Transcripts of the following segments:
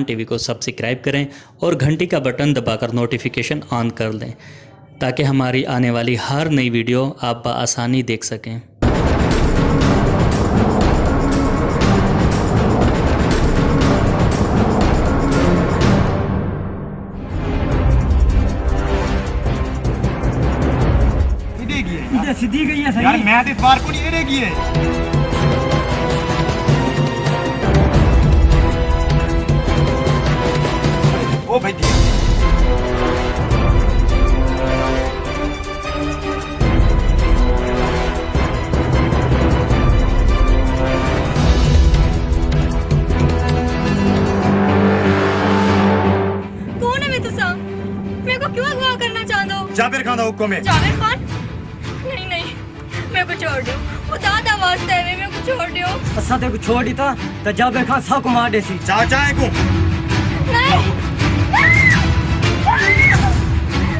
अरमान TV को subscribe करें और घंटी का बटन दबाकर नोटिफिकेशन ऑन कर दें ताकि हमारी आने वाली हर नई वीडियो आप बआसानी देख सकें। सीधी गई है सही यार मैं तो इस बार को नहीं हिलेगी है। ओ भाई कौन है मैं तुसा? मेरे को क्यों अगवा करना चाहते हो? जाबिर खान दा हुक्म है। जाबिर खान? नहीं मेरे को छोड़ दो। वो दादा वास्ते है, मेरे को छोड़ दो। असा ते को छोड़ दी था तो जाबिर खान सब को मार देसी। चाचा है को नहीं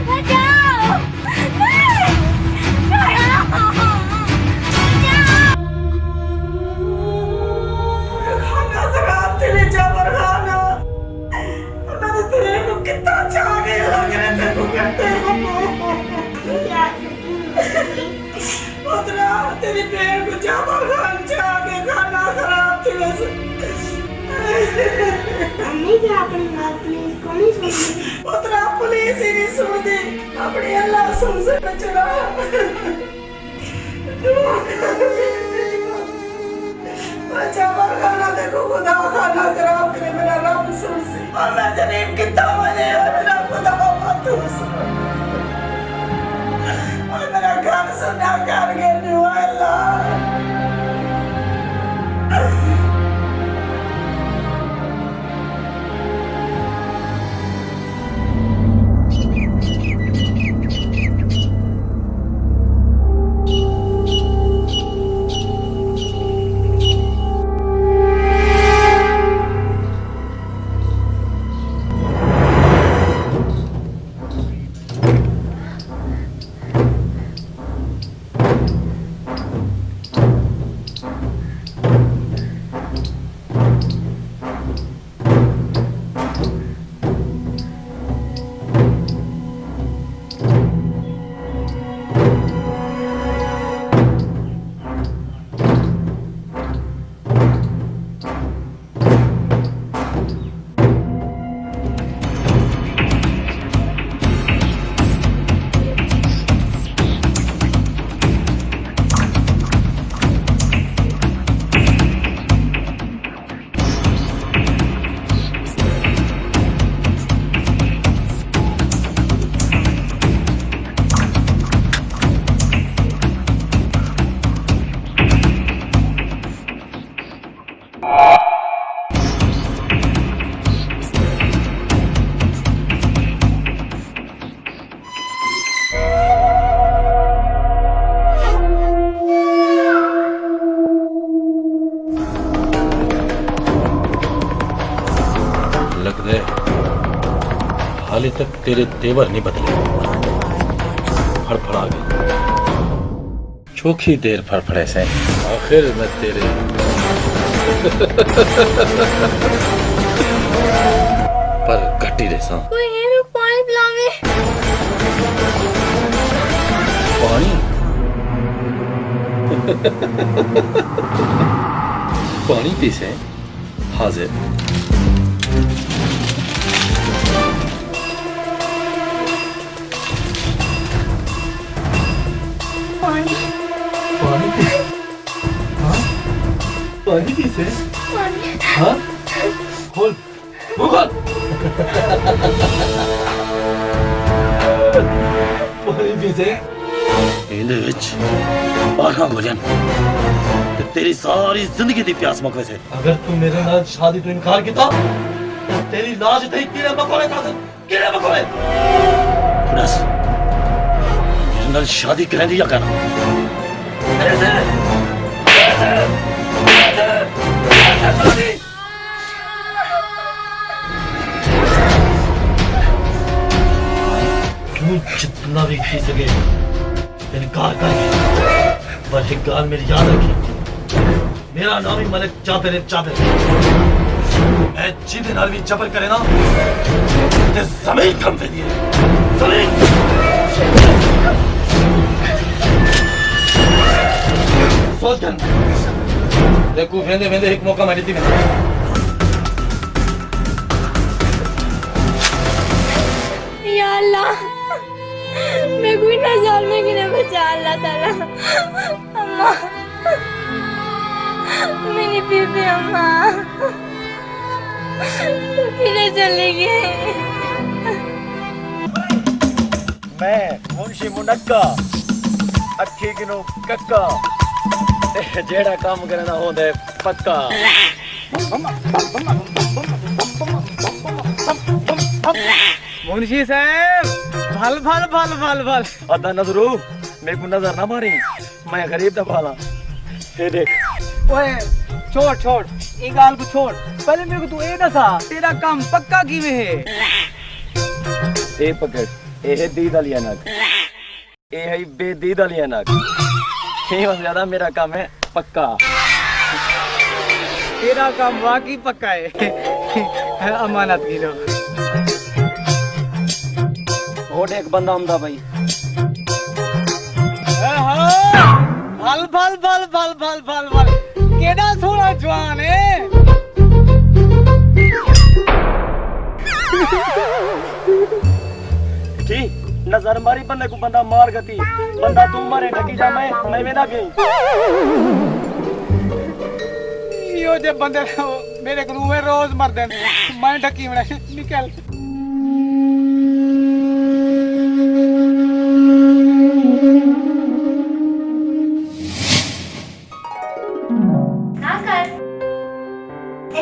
बचाओ नहीं खाना खराब तेरे जाबिर खान। मैंने तेरे को कितना चाहे लग रहे थे तू कहते पुत्रा तेरी बहन को जाबिर खान चाहे खाना खराब तेरे से। मम्मी क्या अपनी बात प्लीज कौन ही सुन रही? पुत्रा पुलिस ही नहीं सुनती अपनी अल्लाह सुन से बचना। जाबिर खाना देखो खुदा खाना खराब करे मेरा रब सुन सी और मैं जरीब कितना बजे मेरा खुदा मत सुन और मेरा घर सुना कर गए अल्लाह। हाले तक तेरे तेवर नहीं बदले। फड़फड़ा गई चोखी देर फड़फड़े से आखिर में तेरे पर घटी रेसा। कोई है मेरे को पानी पिलावे। पानी पानी पी से हाजिर। पानी पानी पी हाँ पानी पी से पानी हाँ खोल मुगल पानी पी से ਇਹਦੇ ਵਿੱਚ ਆਖਾਂ ਭੋਜਨ ਤੇ तेरी सारी जिंदगी दी प्यास मुक वैसे। अगर तू मेरे नाल शादी तो इनकार किया तो तेरी लाज ते किने मकोले कर किने मकोले बस मेरे नाल शादी करें दी या कर ऐसे तू जितना भी खी सके इनकार कर पर एक गाल मेरी याद रखी मेरा नाम ही मलिक जाबिर मैं जिदे नाल भी जबर करे ना ते जमीन कम पे दी जमीन सोच गन देखो वेंदे वेंदे एक मौका मारी थी मैं या अल्लाह मैं कोई ना जान में कि बचा अल्लाह ताला। अम्मा मेरी बीबी अम्मा किधर चली गई? मैं मुंशी मुनक्का अखी किनो कक्का जेड़ा काम करना होंदा है पक्का। मुंशी साहब भल भल भल भल भल अदा नजरू मेरे को नजर ना मारी मैं गरीब दा भाला ये देख। ओए छोड़ छोड़ ये गाल को छोड़ पहले मेरे को तू ये दसा तेरा काम पक्का किवे है? ए पकड़ ए है दीद वाली अनक ए है बेदीद वाली अनक ये बस ज्यादा मेरा काम है पक्का। तेरा काम वाकई पक्का है अमानत की लो। और एक बंदा आमदा भाई भल भल भल भल भल भल भल केड़ा सोना जवान है। ठीक नजर मारी बंदे को बंदा मार गती बंदा तू मारे ढकी जा मैं ना गई यो जे बंदे मेरे को में रोज मर दे मैं ढकी में निकल।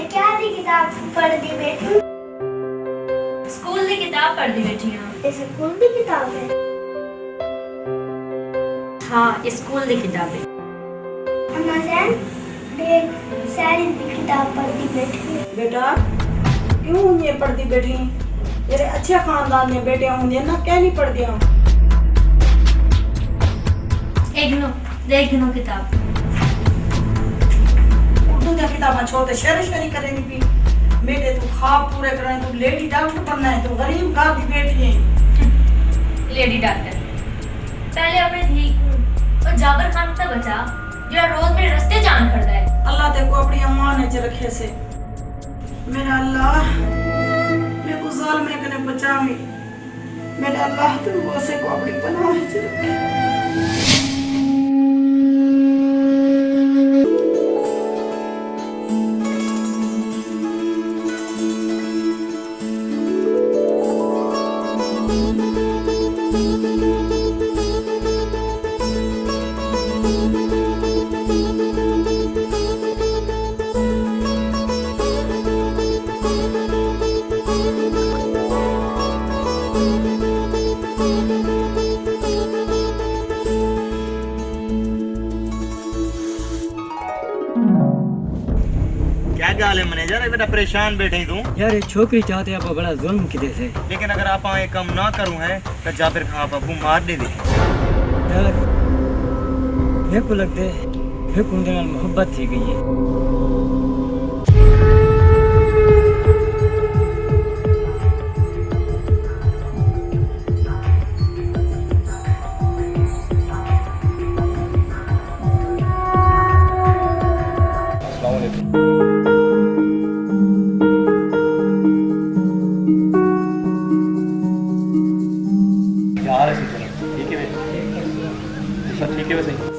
क्या दी किताब पढ़ दी बेटी? स्कूल की किताब पढ़ दी बेटी। ये स्कूल की किताब है? हाँ स्कूल की किताब है। अम्मा जान देख सारी दी किताब पढ़ दी बेटी। बेटा क्यों ये पढ़ती बैठी? तेरे अच्छे खानदान में बेटे होंगे ना, क्या नहीं पढ़ दिया? देख नो किताब उर्दू की किताबें छोड़ शेर शेरी करेंगी भी। बेटे तू ख्वाब पूरे करें, तू लेडी डॉक्टर बनना है, तू गरीब घर की बेटी है। लेडी डॉक्टर पहले अपने धी और जाबर खान तक बचा जो रोज मेरे रास्ते जान करता है। अल्लाह तेरे को अपनी अम्मा ने च रखे से। मेरा अल्लाह मेरे को जाल में कने बचावी। मेरा अल्लाह तू वो से को अपनी पनाह में च रखे। क्या गाल है मैनेजर बेटा परेशान बैठे तू यार एक छोकरी चाहते आप बड़ा जुल्म किदे से। लेकिन अगर आप ये काम ना करूं है तो जाबिर खां आप अबू मार दे यार मेरे को लगता है मेरे को उनके नाल मोहब्बत थी गई है।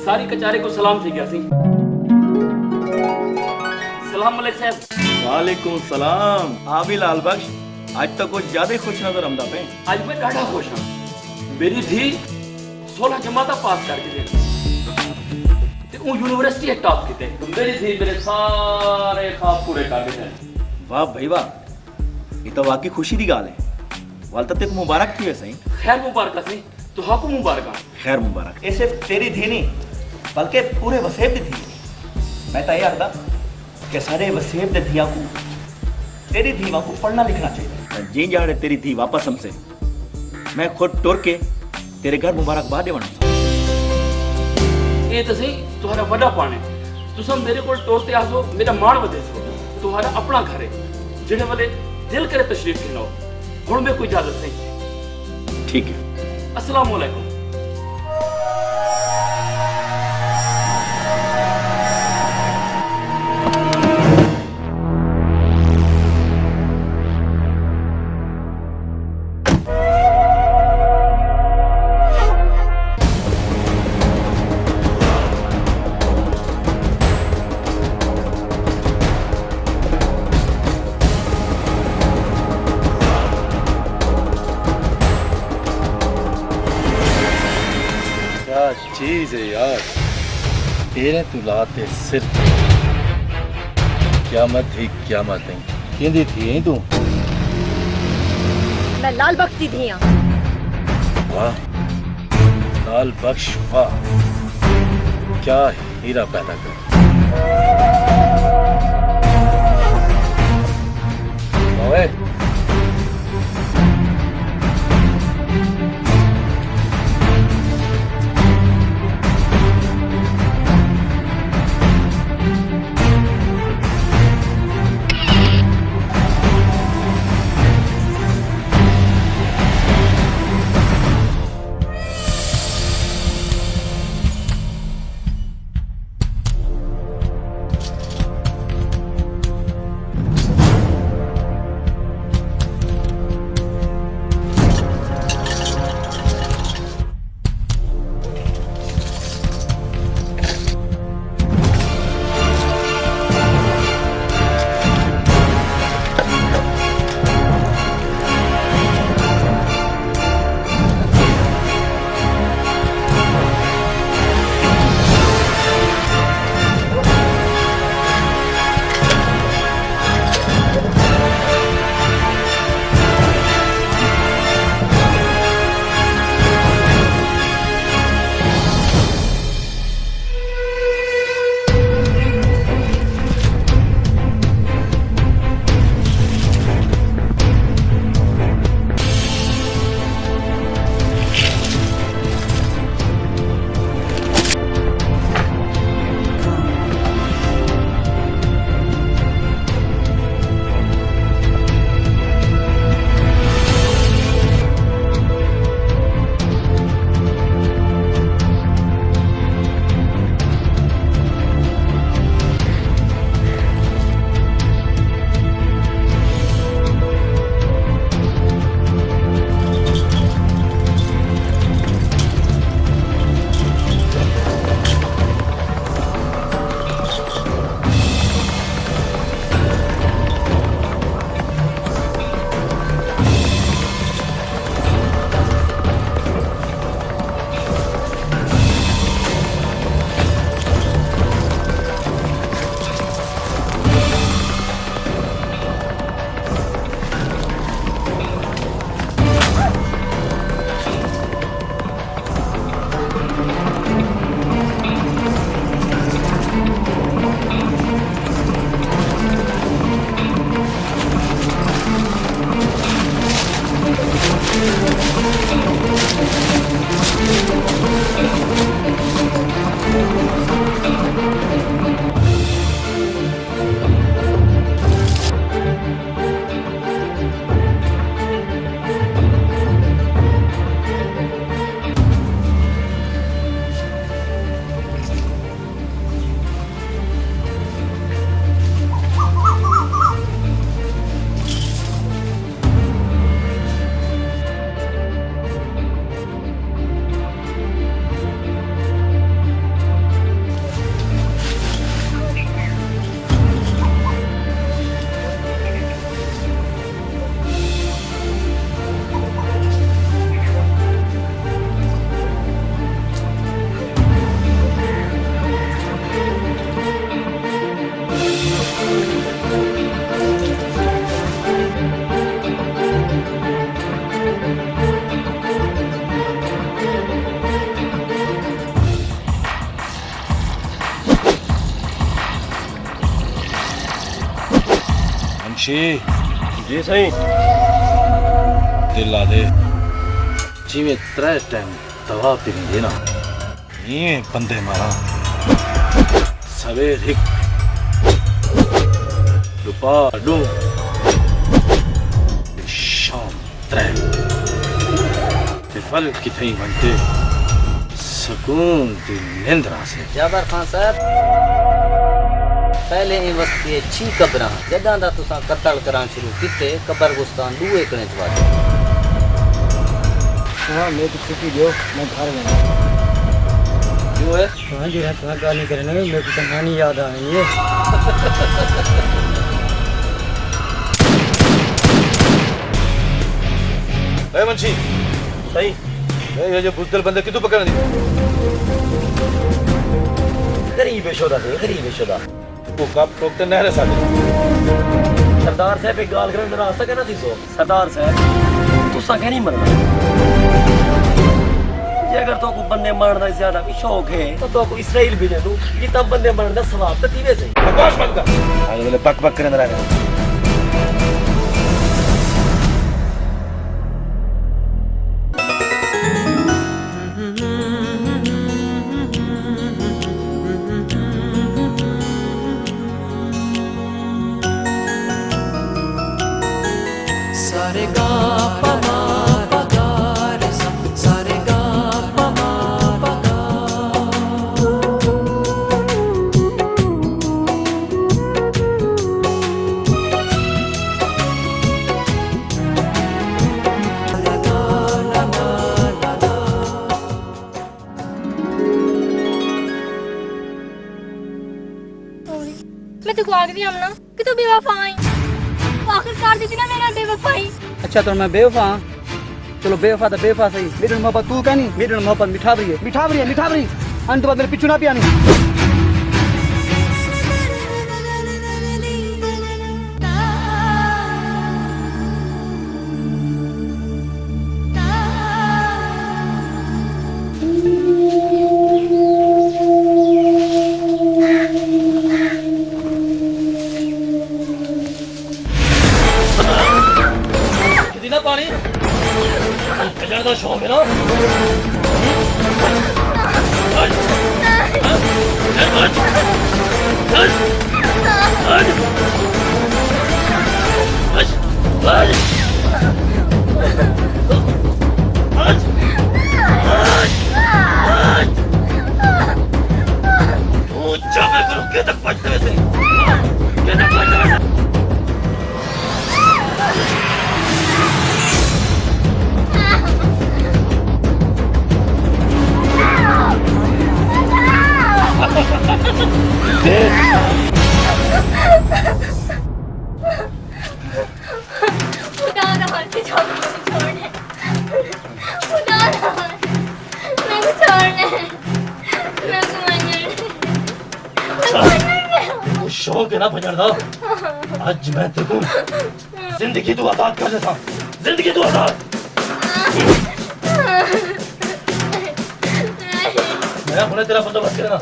सारी कचारे को सलाम थी क्या सी? सलाम अलैकुम साहब। वालेकुम सलाम। आबी लाल बख्श आज तक कुछ ज्यादा खुश नजर आमदा पे। आज मैं ढाढा खुश हूं। मेरी धी 16 जमाता पास करके दे ते वो यूनिवर्सिटी टॉप कीते। मेरी धी मेरे सारे ख्वाब पूरे कर दिए। वाह भाई वाह, ये तो वाकई खुशी दी गाल है। वाल तक मुबारक थी वैसे। खैर मुबारक सी तो हाको मुबारक। खैर मुबारक। ये सिर्फ तेरी थी नहीं बल्कि पूरे वसेब दी थी। मैं तो ये आखदा कि सारे वसेब दे धिया को तेरी धी को पढ़ना लिखना चाहिए। जी जाने तेरी धी वापस हमसे मैं खुद टुर के तेरे घर मुबारकबाद देवना। ये तो सही तुम्हारा बड़ा पाने तुम मेरे को टोरते आसो मेरा मान वधे सो तुम्हारा अपना घर है जिन्हें वाले दिल करे तशरीफ खिलाओ। हुण में कोई इजाजत नहीं। ठीक है। अस्सलाम वालेकुम। क्या चीज है यार, तेरे तू लाते सिर क़यामत ही क़यामत नहीं कहंदी थी तू। मैं लाल बख्श दी हां। वाह लाल बख्श वाह, क्या हीरा पैदा कर। ओए मुंशी जी सही दिल ला दे जिमें त्रै टाइम दवा पीनी देना ये बंदे मारा सवेर हिक पाडू शाम तय ते फल की थई बनते सुकून दी निंद्रा से जाबर खान साहब पहले ई वक्त ये 6 कब्रां जदां दा तुसां कत्ल करां शुरू कीते कब्रगुस्तान दूए कने चवा दे हाँ मैं तो छुट्टी दो मैं घर में क्यों है हाँ जी रात गाल नहीं करने मेरे को कहानी याद आ रही है ए मुंशी सही ये जो बुजदल बंदे कितु पकड़ दी गरीब यशोदा से गरीब यशोदा वो कब टोकते नहरे साथे सरदार साहब एक गाल करन रास्ता कहना थी सो सरदार साहब तुसा कह नहीं मरना जे अगर तो को बंदे मारने का ज्यादा भी शौक है तो को इसराइल भेजे दूं ये तब बंदे मारने का सवाब तो थी वैसे बकवास मत कर आज बोले पक पक करने रहा सारे गा पमा पगा रे सा सारे गा पमा पगा मैं तो आग दी हमना कि तू बेवफा आई आखिरकार दी ना मेरा बेवफाई अच्छा तो मैं बेवफा चलो बेवफा तो बेवफा सही मेरी मोहब्बत तू कहनी मेरी मोहब्बत मिठावरी है मिठावरी अंत बाद मेरे पिछू ना पियानी कितना पानी ज्यादा शौक है ना तक पहुंचते वैसे शौक है ना भजन दा आज मैं तेरे को जिंदगी तू आजाद कर देता जिंदगी तू आजाद मैं अपने तेरा बंदोबस्त करेगा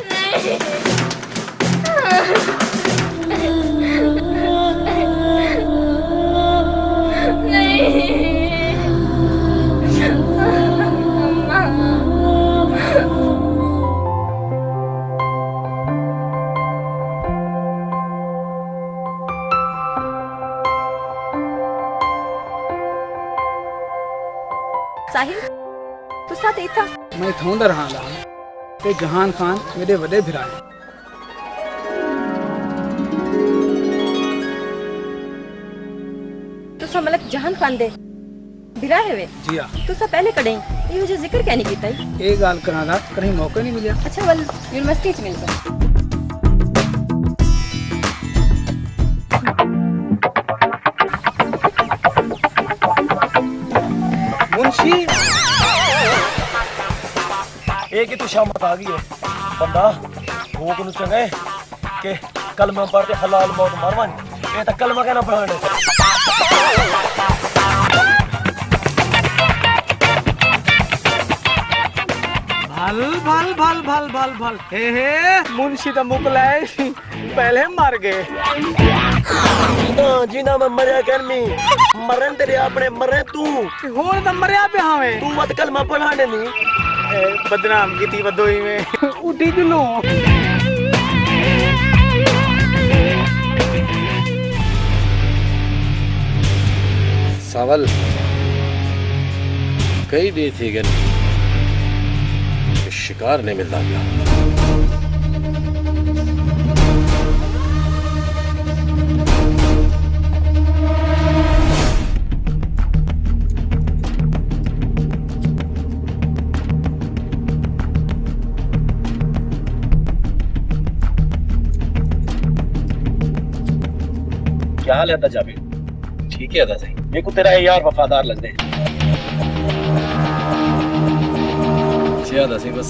साहिल तू साथ इथा मैं थोंदा रहा ते जहान खान मेरे वडे भिरा है तुसा मलक जहान खान दे भिरा है वे जी हां तुसा पहले कड़े ये जो जिक्र कहनी कीता है ए गाल करा दा कहीं मौका नहीं मिला अच्छा वल यूनिवर्सिटी च मिलता मुंशी एक ही तो शामत आ गई है बंदा भूख नु चंगे के कलमा पढ़ते हलाल मौत मरवानी ये तो कलमा कहना पढ़ाने भल हे मुंशी तो मुकलाए पहले मर गए जीना मैं मरिया करनी मरन तेरे अपने मरे तू होर तो मरिया पे हावे तू मत कलमा पढ़ाने नहीं बदनाम की थी बदोई में उठी जुलू तवल कई दी थी गन शिकार नहीं मिलता गया। क्या हाल है अदा जावेद? ठीक है अदा सही। मेरे को तेरा यार वफादार लग दे। सी बस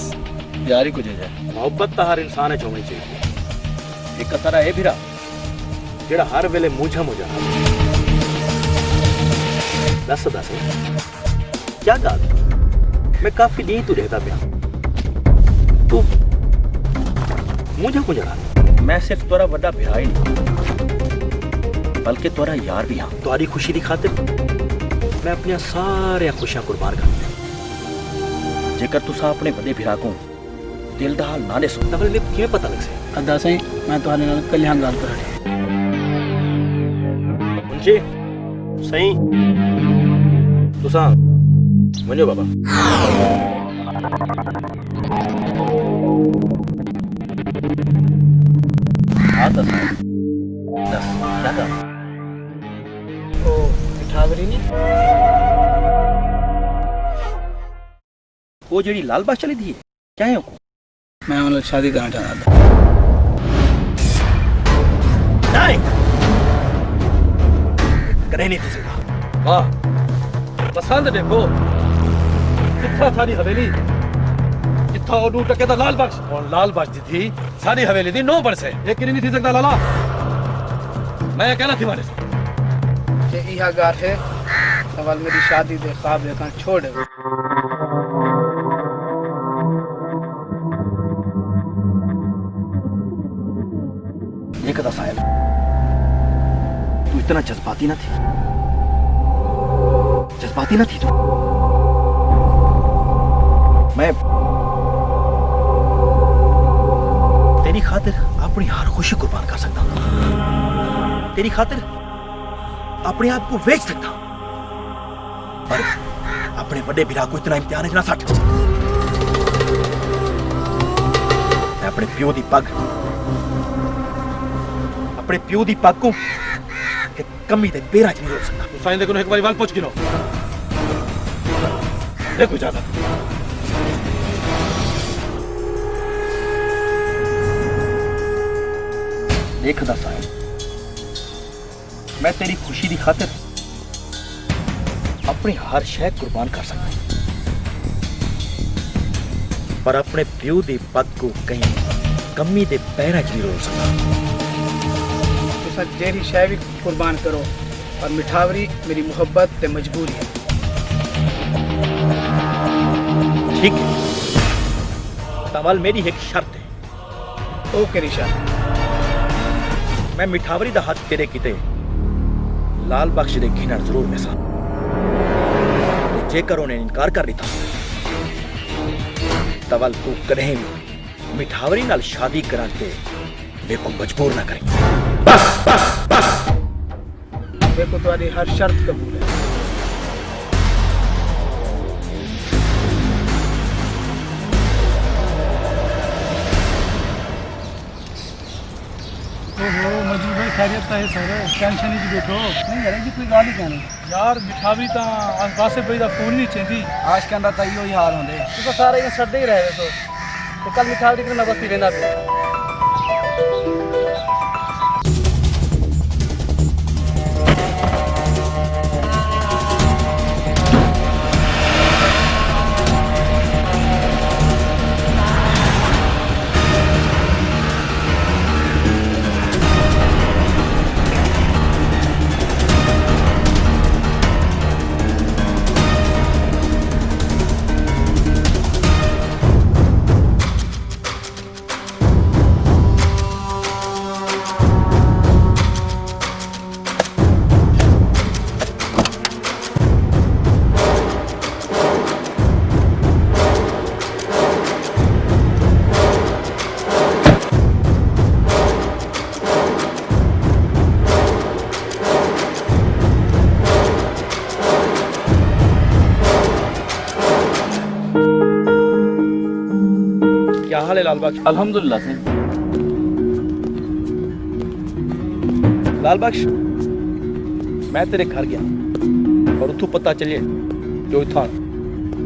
यार ही कुछ है। मोहब्बत तो हर इंसान है होनी चाहिए। एक तरह है भीरा जेड़ा हर वेले मूझा दस दस क्या गल? मैं काफी दिन तू रहता पिया तू मुझा मैं सिर्फ तोरा बड़ा भीरा ही नहीं बल्कि तोरा यार भी हाँ। तुम्हारी खुशी की खातिर मैं अपनी सारे खुशियां कुर्बान कर दी। जेकर तुसा अपने बड़े भिरा को दिल दा हाल ना दसो तब मैं किवें पता लग से? अदा सही मैं तुम्हारे नाल कल्याण गल कर मुंशी सही तुसा मनो बाबा हाँ दस क्या था? ओ मिठावरी नहीं वो जेडी लाल बास चली थी क्या है? मैं उनसे शादी करना चाहता था। नहीं करे नहीं तुझे। वाह पसंद देखो कितना सारी हवेली कितना और 2 टके दा लाल बख्श और लाल बख्श दी थी सारी हवेली दी 9 बरसे लेकिन नहीं थी सकता लाला। मैं कहना थी मारे कि यह घर है सवाल मेरी शादी दे ख्वाब देखना छोड़ दे। एक था साहिब तू इतना जज्बाती ना थी तू। मैं तेरी खातिर अपनी हर खुशी कुर्बान कर सकता हूं। तेरी खातिर अपने आप को बेच सकता हूं पर अपने बड़े बिरा को इतना इम्तिहान ना सट। मैं अपने प्यो दी पग को एक कमी दे पेरा च नहीं रोक सकता। तू साईं दे कोल एक बारी वाल पूछ गिनो देखो इजाजत। देखदा साईं मैं तेरी खुशी की खातिर अपनी हर शय कुर्बान कर सकता पर अपने प्यो दी पग को कहीं कमी दे पैरा च नहीं रोक सकता। जेरी शय भी कुर्बान करो और मिठावरी मेरी मोहब्बत ते मजबूरी है। ठीक है तवल मेरी एक शर्त है। ओके शर्त? मैं मिठावरी दा हाथ तेरे किते लाल बख्श दे घिनण जरूर मिसा जेकर उन्हें इनकार कर दिता तवल तू कदें भी मिठावरी नाल शादी करा के मेरे को मजबूर ना करें। देखो तुम्हारी हर शर्त कबूल है। ओहो मजबूर भाई खैरियत है सर टेंशन ही बैठो नहीं यार जी कोई गाल ही कहनी यार मिठावरी ता आस-पास भाई दा फोन नहीं चेंदी आज कहंदा ता इहो ही हाल होंदे तो सारे ये सड़दे ही रहे तो कल मिठावरी के मैं बस्ती वेंदा पे। लाल बख्श? अल्हम्दुलिल्लाह से लाल बख्श, मैं तेरे घर गया और उतू पता चलिए जो इथा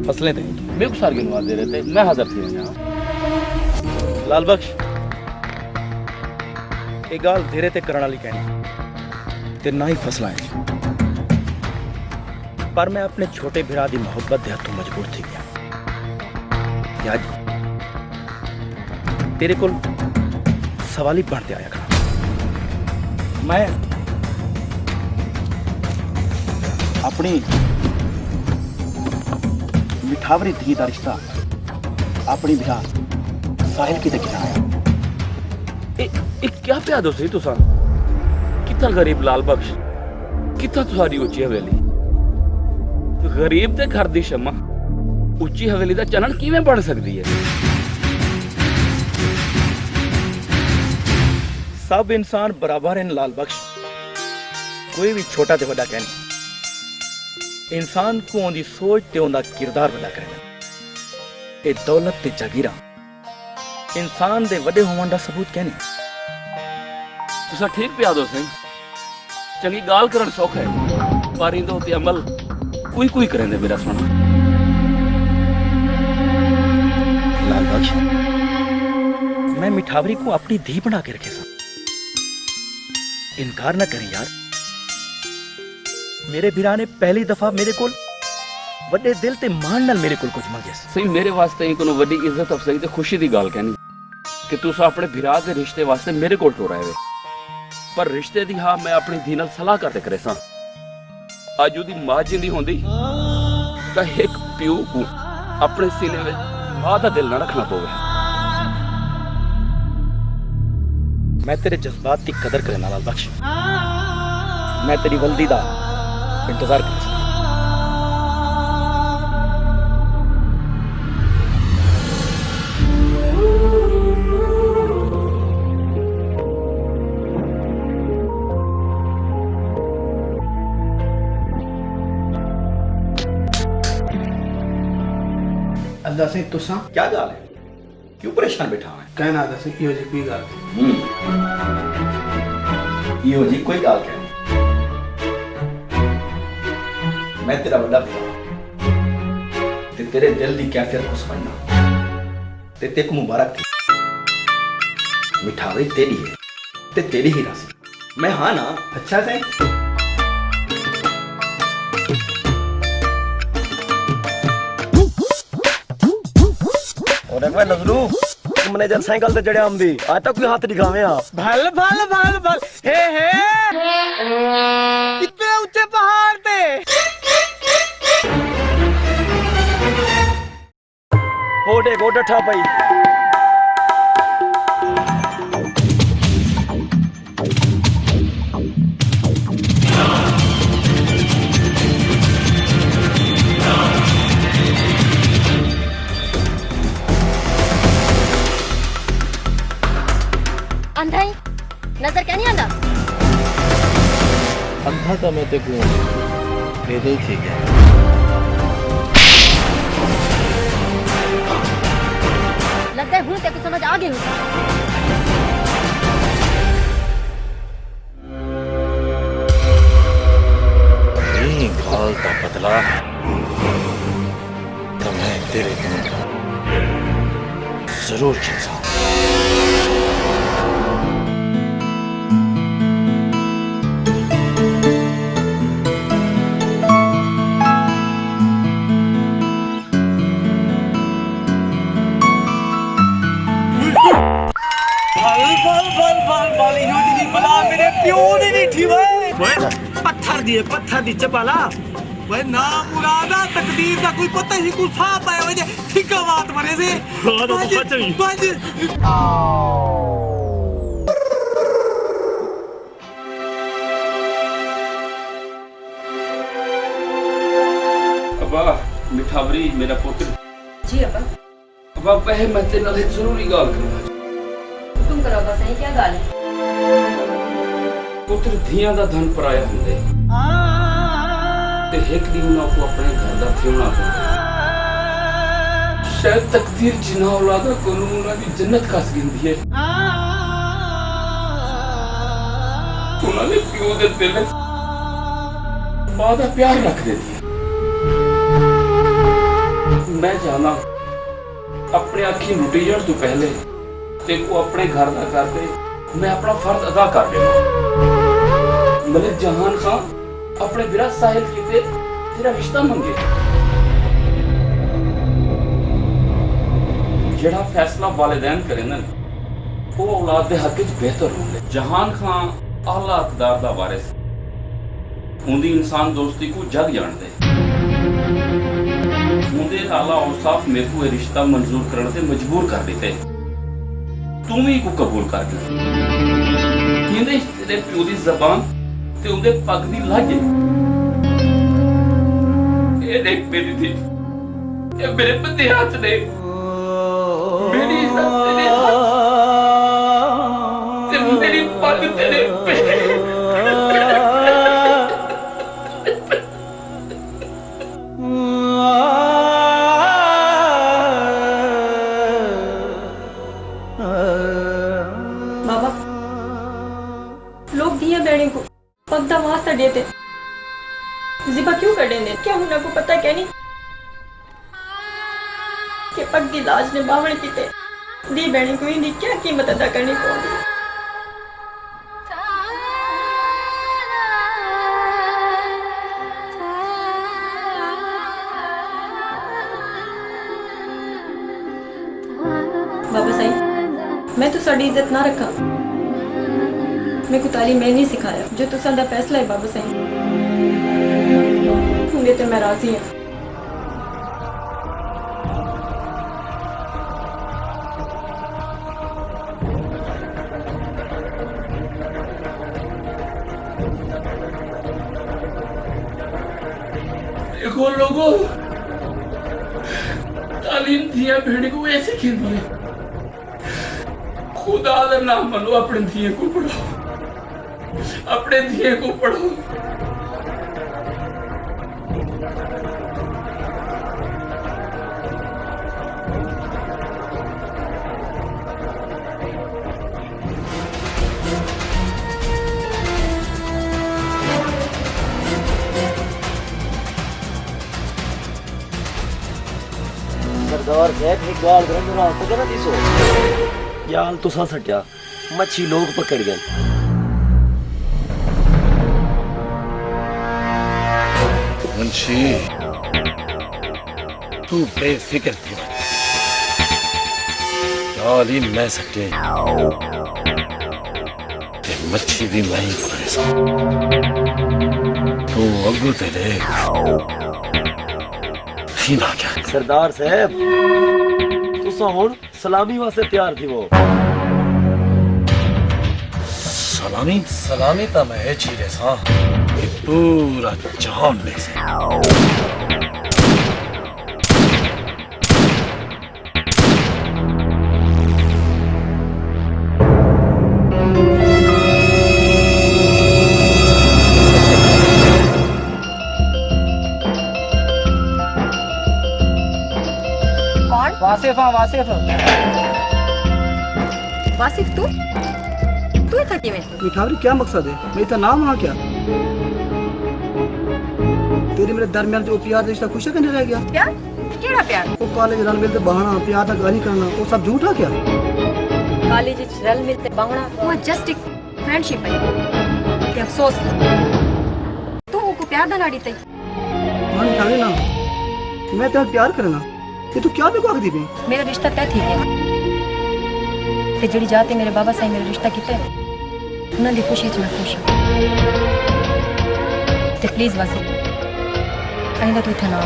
फसलें थे। मेरे को सारे गिनवा दे रहे थे, मैं हाजिर थी यहाँ। लाल बख्श, ये गाल धेरे ते करने वाली कहनी ते ना ही फसलां है, पर मैं अपने छोटे भिरा दी मोहब्बत दे हथों मजबूर थी गया कि अज तेरे को सवाल ही बनते आया खड़ा। मैं अपनी मिठावरी धी का रिश्ता अपनी भिरा साहिल की देखना आया। क्या प्या दो सही तुसा? कितना गरीब लाल बख्श, कितना तुसारी उच्ची हवेली। गरीब दे घर दी शमा उच्ची हवेली दा चलन किवें बन सकदी है? सब इंसान बराबर हैं लाल बख्श, कोई भी छोटा ते बड़ा कहना। इंसान को उनकी सोच ते उनका किरदार बड़ा करना। ये दौलत ते जागीरा इंसान दे वड्डे होने का सबूत कहनी। तुसा ठीक प्या दो सही, चंगी गाल करन सौख है, पर इंदे उते अमल कोई कोई करेंदे। मेरा सुना लाल बख्श, मैं मिठावरी को अपनी धी बना के रखे सा। इनकार ना करी यार, मेरे भिरा ने पहली दफा मेरे को वड्डे दिल ते मान नाल मेरे को कुछ मंगे। सही मेरे वास्ते ही कोनो वड्डी इज्जत अफसरी ते खुशी दी गाल कहनी कि तुसा अपने भिरा दे रिश्ते वास्ते मेरे कोल टोरा है। पर रिश्ते दी हाँ मैं अपनी धी नाल सलाह करते करे सा। अज उदी मां जिंदी होंदी तां एक प्यो को अपने सीने में मां दा दिल ना रखना पवे। मैं तेरे जज्बात की कदर करना लाल बख्श, मैं तेरी वल्दी दा इंतजार कर। अल्लाह से तुसा क्या गाल है? क्यों परेशान बैठा है? कहना दस यो जी कोई गाल यो जी कोई गाल क्या? मैं तेरा बड़ा भरा ते तेरे दिल की कैफियत को समझना ते तेरे को मुबारक थी। मिठावरी तेरी है ते तेरी ही राशि। मैं हाँ ना? अच्छा से और एक बार नजरू तुमने जब साइकिल ते चढ़िया आमदी आज तक कोई हाथ दिखावे आप। भल भल भल भल हे इतने ऊंचे पहाड़ पे गोडे गोडा ठा पाई। अंधा ही नजर क्या नहीं आंदा? अंधा तो मैं तेको पैदल थी गया। लगता है हूँ तेको समझ आ गई हूँ। यही गाल का बदला तो मैं तेरे को जरूर खींचा। पत्थर दी चपाला वे ना मुरादा तकदीर का कोई पता ही कुछ था पाए वजे ठिका बात मरे से बाज अब्बा मिठावरी मेरा पुत्र। जी अब्बा। अब्बा वह मैं तेरे नाल एक जरूरी गाल करना। तुम करो अब्बा सही क्या गाल है? पुत्र धियां दा धन पराया हुंदे ते एक दिन उन्हां को अपने घर दा थिवना पैंदा। शायद तकदीर जिन्ना औलादा को उन्होंने की जन्नत कस गिंदी है। उन्होंने प्यो दे दिल बादा प्यार रख दे दिया। मैं जाना अपने अखी लुटी जाने तो पहले ते को अपने घर का कर दे, मैं अपना फर्ज अदा कर लेना। मलिक जहान खान अपने विराज साहिल की तेरा रिश्ता मंगे, जेड़ा फैसला वालिदैन करे ना वो औलाद दे हक च बेहतर होंगे। जहान खान आला अकदार दा वारिस उनदी इंसान दोस्ती को जग जान दे। उनदे आला औसाफ मेरे को ये रिश्ता मंजूर करने से मजबूर कर देते। तुम ही को कबूल कर ले। कहंदे तेरे प्यो दी ज़बान ते उनदे पग दी लागे। ये देख मेरी थी, ये मेरे बंदे हाथ ने मेरी इज्जत तेरे हाथ ते मेरी पग तेरे पे। पगदा वास्ता देते जिबा क्यों कर देंगे? क्या उन्हें को पता क्या नहीं कि पग दी लाज ने बावण कीते दी बहनी को इंदी क्या कीमत अदा करनी पड़ेगी। बाबा साईं मैं तो साड़ी इज्जत ना रखा, मेरे को तालीम मैं नहीं सिखाया। जो तुसा दा फैसला है बाबा साईं, उंदे ते मैं राजी हां। देखो लोगों, तालीम दिया भेड़ को ऐसे खेल खुदा का नाम मनो, अपने दिए को पढ़ो, अपने दिए को पढ़ो। सरदार साहब एक गाल करन ना तो करा दिसो याल तो सा सट्या मच्छी लोग पकड़ गए। मुंशी तू बेफिक्र थी, याल ही मैं सट्टे ते मच्छी भी मैं ही पकड़े। तू अगू ते देख सीना क्या। सरदार साहब तुसा हुन सलामी वास्ते तैयार थी वो। सलामी सलामी तो मैं चीरे सा पूरा जहान में से। कौन? वासिफ वासिफ वासिफ तू इतना किवें? मिठावरी क्या मकसद है? मैं इतना नाम वहाँ क्या तेरे मेरे दरमियान जो प्यार रिश्ता खुश है रह गया। प्यार? केड़ा प्यार? वो कॉलेज रल मिलते बहाना प्यार का गाली करना वो सब झूठा क्या? कॉलेज रल मिलते बहाना वो जस्ट एक फ्रेंडशिप है। ते अफसोस तू को प्यार दा लाड़ी तई मान खाने ना मैं तेरा प्यार करना ये तू क्या मेरे को आख दी भी? मेरा रिश्ता तय थी गया ते जेड़ी जाते मेरे बाबा साईं मेरा रिश्ता कीता है उन्हां दी खुशी च मैं खुश हां। ते प्लीज वासिफ आइंदा तू इत्थे ना आ।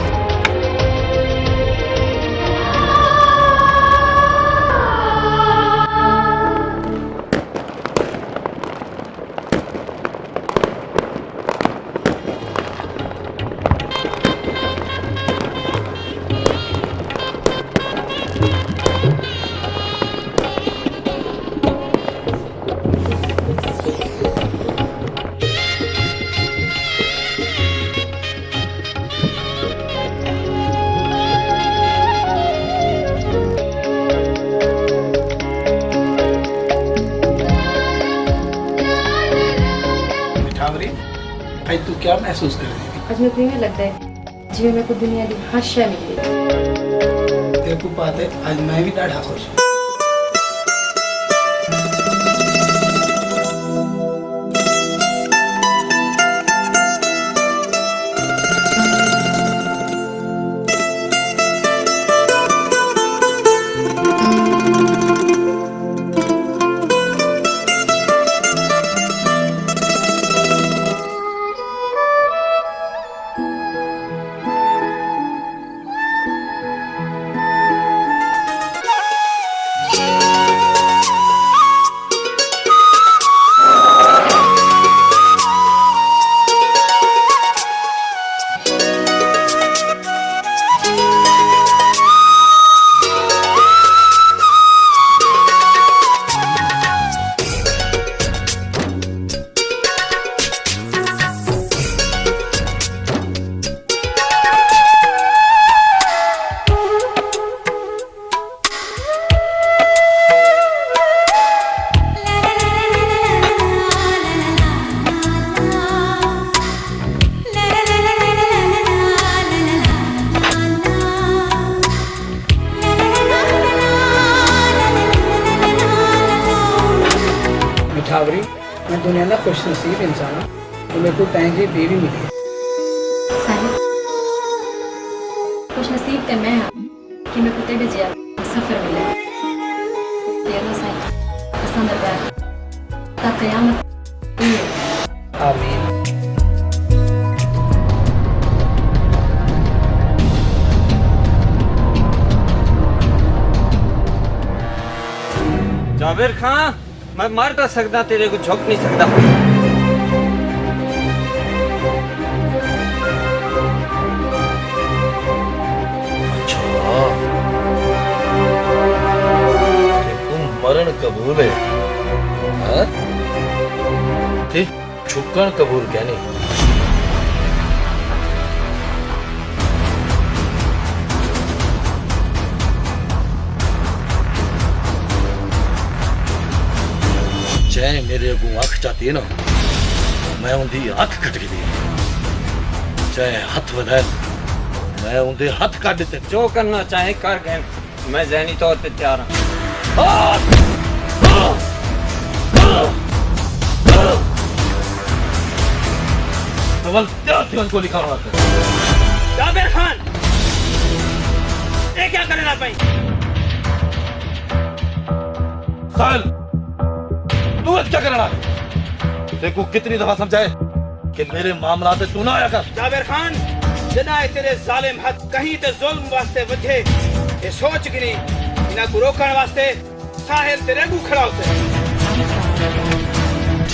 मिठावरी आज तू क्या महसूस कर रही आज मेरे को इवें लगता है जिवें मेरे को दुनिया की हर शय मिली है। तेरे को बात है आज मैं भी ॾाढा खुश हूँ। मिठावरी मैं दुनिया का खुशनसीब इंसान हूँ तो मेरे को तैंजी बीवी मिली है। साहिब खुश नसीब ते मैं हाँ कि मेरे को तेरे जिया सफर मिले। ये लो साहिब पसंद है ता कयामत ये आमीन। जाबिर खां मैं मर तो सकदा तेरे को झुक नहीं सकदा। मरण कबूल है हाँ? ते झुकण कबूल क्या नहीं। जै मेरे को अख चाहती है ना मैं उनकी अख कट दी चाहे हाथ वधाए मैं उनके हाथ काट देते। जो करना चाहे कर गए मैं जहनी तौर पे तैयार हूँ। को लिखा हुआ था जाबिर खान ये क्या करना पाई साल तू क्या करना देखो कितनी दफा समझाए कि मेरे मामला से तू ना आया कर। जाबिर खान जनाए तेरे जालिम हाथ कहीं ते जुल्म वास्ते वधे ये सोच गिनी इना को रोकण वास्ते साहिल तेरे को खड़ा होसे।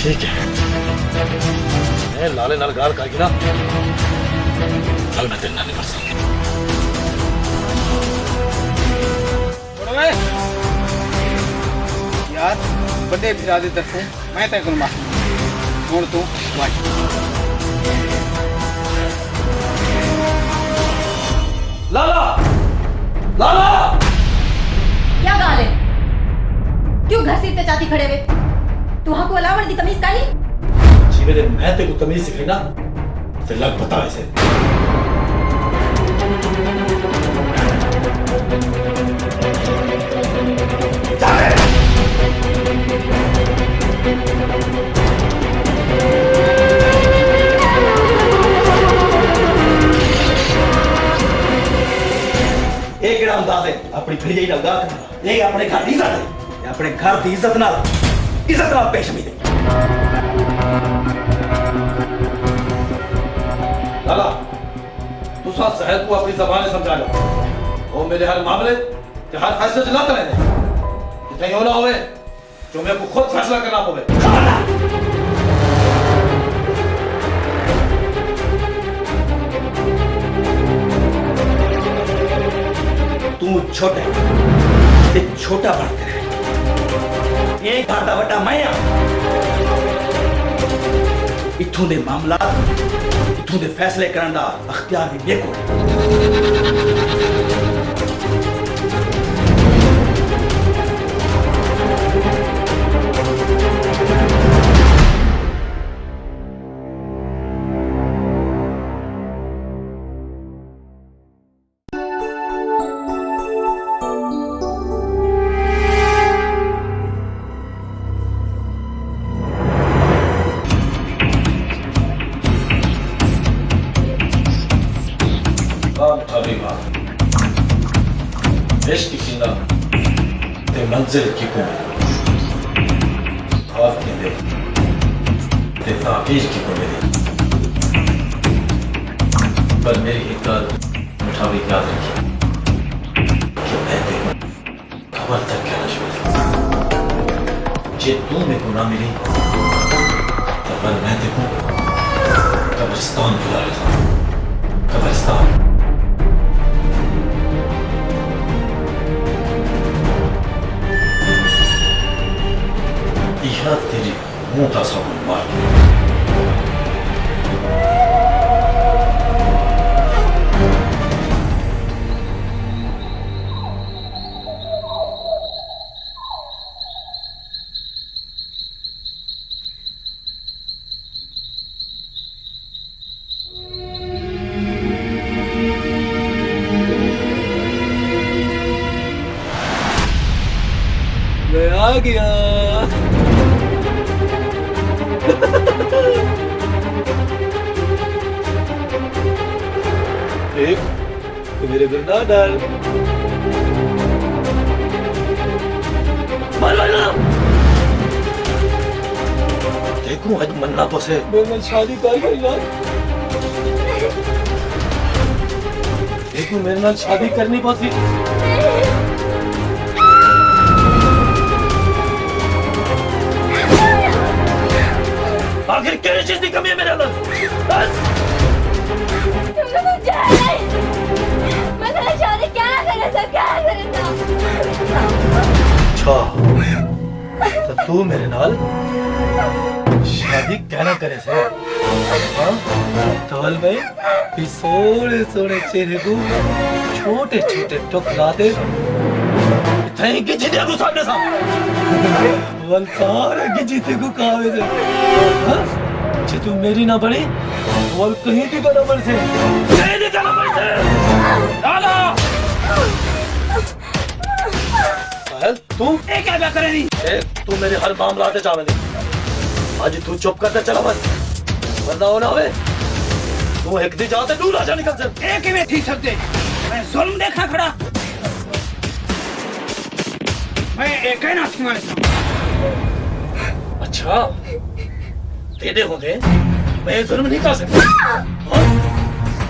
ठीक है मैं लाले नाल गाल करगी ना कल मैं तेरे नाल नहीं मर सकती। यार बड़े फिरा दे तरफों मैं तेरे को माफी हुण तू वाह लाला लाला क्या गाल है क्यों घर से इतने चाती खड़े हुए तू हाँ को अलावड़ दी तमीज काली जीवे दे मैं तेरे को तमीज सिखाई ना फिर लग बता ऐसे एक अंदाज है अपनी भैया लगा ये अपने घर की इज्जत है अपने घर की इज्जत नाल पेश भी दे। लाला तू सहल को अपनी जबान समझा लो वो मेरे हर मामले के हर फैसले चलाते रहने कहीं होना होवे जो मेरे को खुद फैसला करना पवे। तू छोटे ते छोटा बनते रहे ये घर दा वड्डा मैं इत्थों दे मामला इत्थों दे फैसले करने दा अख्तियार भी मेरे को। इश्क कींदा ते मंजिल की कुमें आप कींदे ते ताकीज की कुमें पर मेरी एक गाल मुठावी याद रखी कि मैं तेरे खबर तक क्या नशूर जे तू मेरे को ना मिली तो बल मैं देखूं कब्रिस्तान बुला रहा कब्रिस्तान यह तेरी मुंह का सबूत मार मैं आ गया। देख तो मेरे घर ना डाल। देखूं आज मन्ना पसे मैं शादी कर यार। देखूं मेरे नाल शादी करनी पसी आखिर क्या चीज की कमी है मेरे अंदर? मैं तेरी शादी क्या ना करे था, क्या ना करे था। अच्छा तो तू मेरे नाल शादी कहना करे से हाँ तवल भाई इस सोने सोने चेहरे को छोटे छोटे टुकड़ा दे थैंक यू जिधर को सामने सा वल सारे की जीते को कावे से हाँ जे तू मेरी ना बनी वल कहीं भी का नंबर से कहीं भी का नंबर से लाला साहल तू एक क्या करे नहीं तू मेरे हर मामला आते चावे दे आज तू चुप करते चला मत वरना हो ना होवे तू एक दिन जाते दूर आ जा निकल से एक ही में ठीक सकते मैं जुल्म देखा खड़ा मैं एक ही ना थी मारे सामने। अच्छा तेरे होंगे मैं ये जुल्म नहीं कर सकता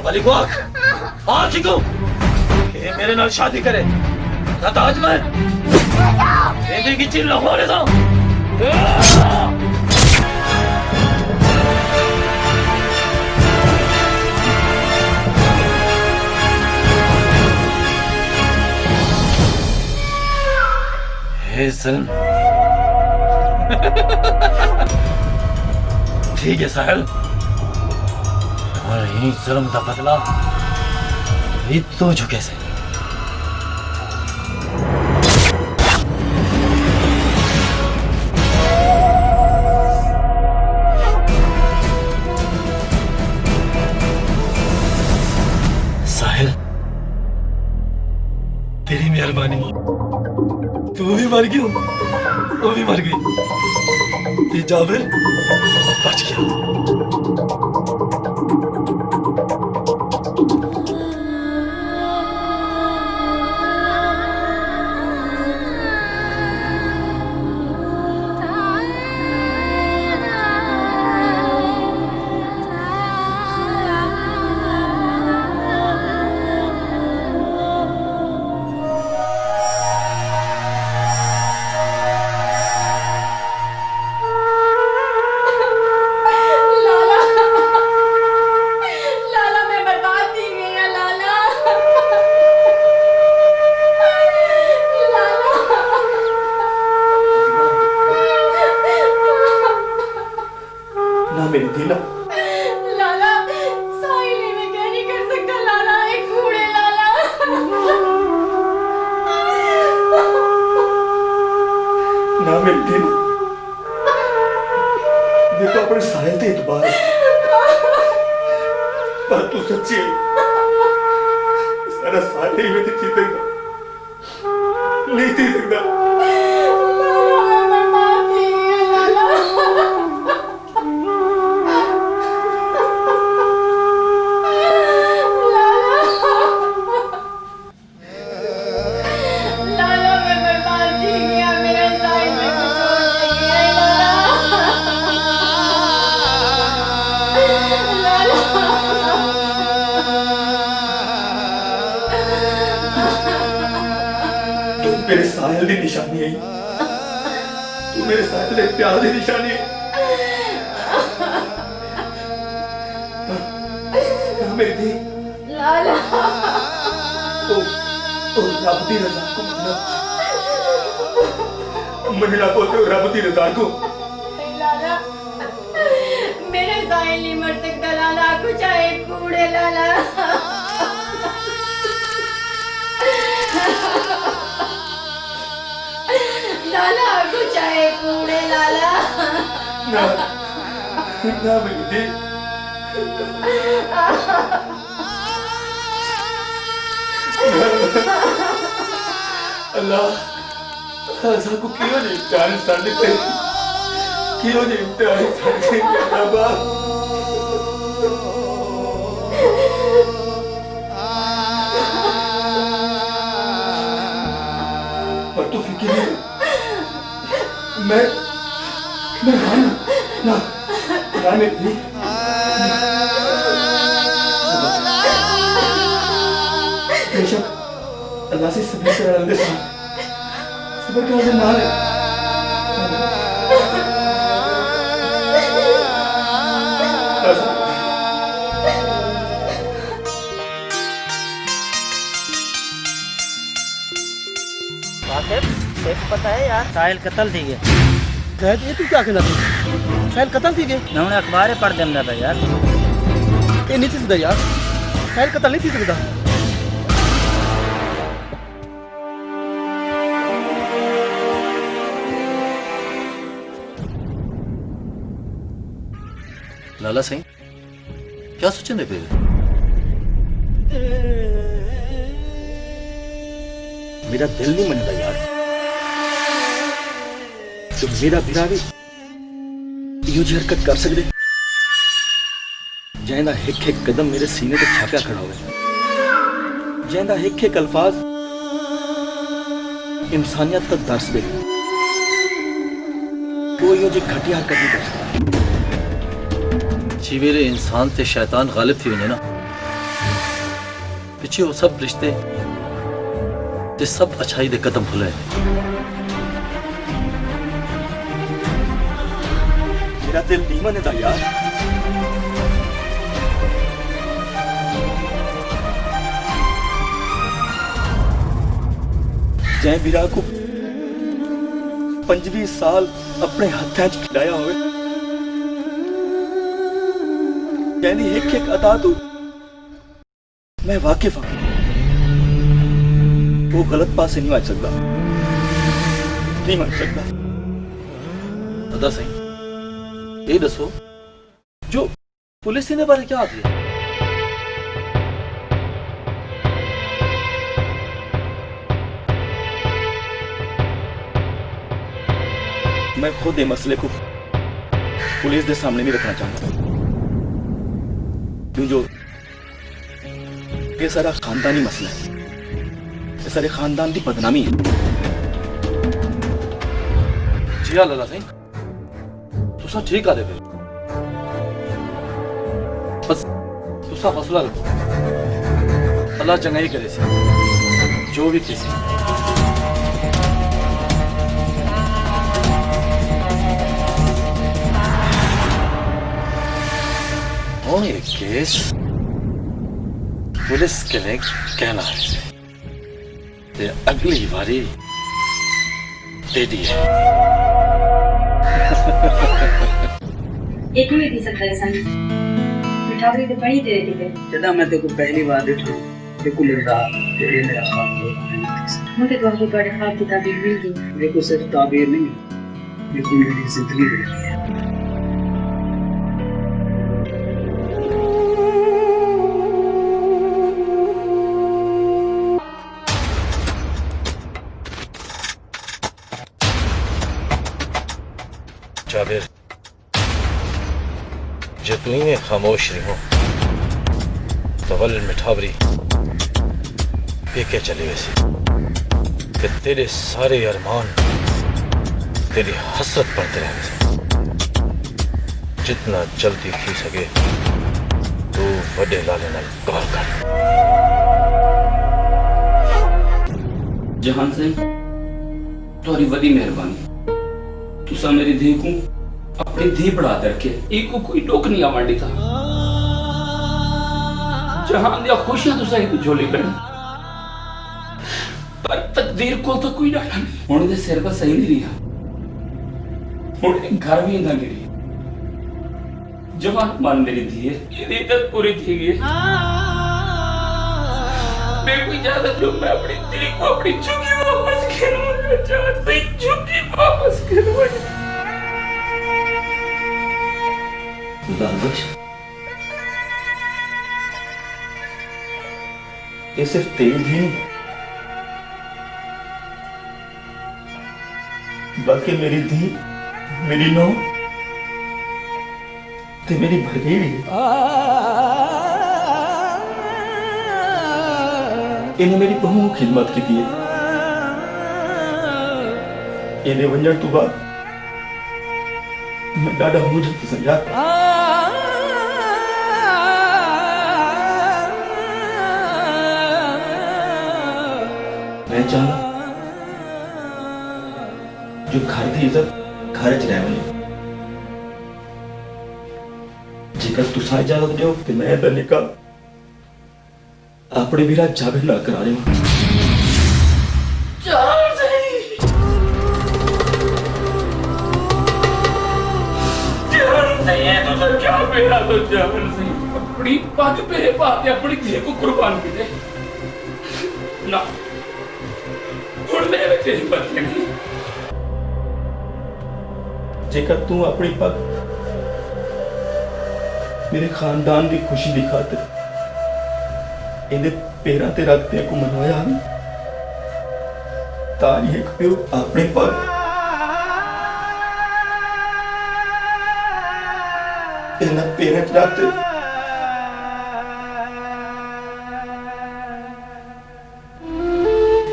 वाली को आँख को ये मेरे नाल शादी करे ना तो आज मैं तेरे की चिल्ला मारे था ठीक है साहल और यही जुल्म का बदला तो झुके से साहिल तेरी मेहरबानी तू भी मर गई वो भी मर गई ये जाबिर बच गया ना मिलती ना देखो अपने साहिल ते इतबार पर तू सच्ची सारा साहिल में तो जीते नहीं थी सकता मेरे साहिल की निशानी है, तू मेरे साहिल के प्यार की निशानी है। मेरी धी लाला ओ रब दी रजा को मनना पोते रब दी रजा को। लाला मेरे साहिल नहीं मर सकता लाला, कुछ आए कूड़े लाला। लाला कुछ आए कूड़े लाला। ना ना मेरी धी अल्लाह ऐसा को क्यों नहीं इम्तिहान साढ़े पे, क्यों नहीं इम्तिहान साढ़े पे और तू फिक्र नहीं, मैं ना मेरी बेशक अल्लाह से सब्र कर रहे हैं, सब्र का जो माल है। पता है यार साहिल कत्ल थी गए। शायद ये तू क्या कहना था? साहिल कत्ल थी गए? उन्होंने अखबार पढ़ देना था यार। ये नहीं थी सकता यार, साहिल कत्ल नहीं थी सकता। लाला सिंह क्या सोचने पे? मेरा दिल नहीं मनता यार, तो मेरा बिरा भी यो जी हरकत कर सकते जैंदा हिक हिक कदम मेरे सीने ते छापया खड़ा होवे, जैंदा हिक हिक अल्फाज इंसानियत तक दर्स दे, वो यो जी घटिया हरकत नहीं कर सकता। जीवेरे इंसान ते शैतान गालिब थी वने ना, पिछे वो सब रिश्ते ते सब अच्छाई दे कदम खुले। मेरा दिल नीमन है यार, जै बिरा को 25 साल अपने हाथों च खिलाया होवे, यानी एक एक अदा तो मैं वाकिफ हाँ, वो गलत पास से नहीं आ सकता, नहीं मान सकता। अदा सही ये दसो जो पुलिस ने बारे क्या दिया? मैं खुद ये मसले को पुलिस के सामने नहीं रखना चाहता, क्यों जो ये सारा खानदानी मसला है, ये सारे खानदान की बदनामी है। जी हाँ लाला सिंह तुसा ठीक आ दे, बस तुसा हौसला रखो, अल्लाह चंगाई करे सी जो भी किसी। और एक केस पुलिस के लिए कहना है ते अगली बारी तेरी है। एक भी दी सकता है सन मिठावरी तो बड़ी दे दी है। जदा मैं तेको पहली बार देखो देखो लगा तेरे मेरा ख्वाब मुझे तो आपको बड़े ख्वाब की ताबीर मिल गई। देखो सिर्फ ताबीर नहीं, लेकिन मेरी जिंदगी बदल गई है। जाबिर जो तू ही खामोश रही हो तो वल मिठावरी पीके चली वैसी कि तेरे सारे अरमान तेरी हसरत पड़ते रहे वैसे। जितना जल्दी थी सके तू बड़े लाले नाल कॉल कर। जहान सिंह तुम्हारी बड़ी मेहरबानी तुसा मेरी धी को अपनी धी बढ़ा दे रखे एक को कोई टोक नहीं आवांडी था जहां दिया खुशियां तुसा ही झोली बहन पर तकदीर को तो कोई डाला नहीं हुण दे सिर पर सही नहीं रहा हुण घर भी ना गिरी जवान मान मेरी धी है ये इज्जत पूरी थी गई मैं कोई इजाजत लूं मैं अपनी धी को अपनी झुकी वापस खेलूंगा चाहती झुकी वापस खेलूंगा लालच ये सिर्फ तेरी धी नहीं बल्कि मेरी धी मेरी नौ ते मेरी भरगेड़ी इन्हें मेरी बहुत खिदमत की थी इन्हें वंजन तो बाद मैं डाडा हो जाती समझा मैं चाहता जो घर की इज्जत घर च रह जेकर तुसा इजाजत दो तो मैं दा निकाह अपने वीरा जावेद नाल करा रहा क्या मेरा तो जान सही अपनी पग मेरे पास अपनी धी को कुर्बान की दे ना हुण मेरे तेरी बदले नहीं जेकर तू अपनी पग मेरे खानदान की खुशी की खातिर इन्हें पैरों ते रखते को मनवाया तारी एक प्यो अपने पग इन्हें पैरों च रखते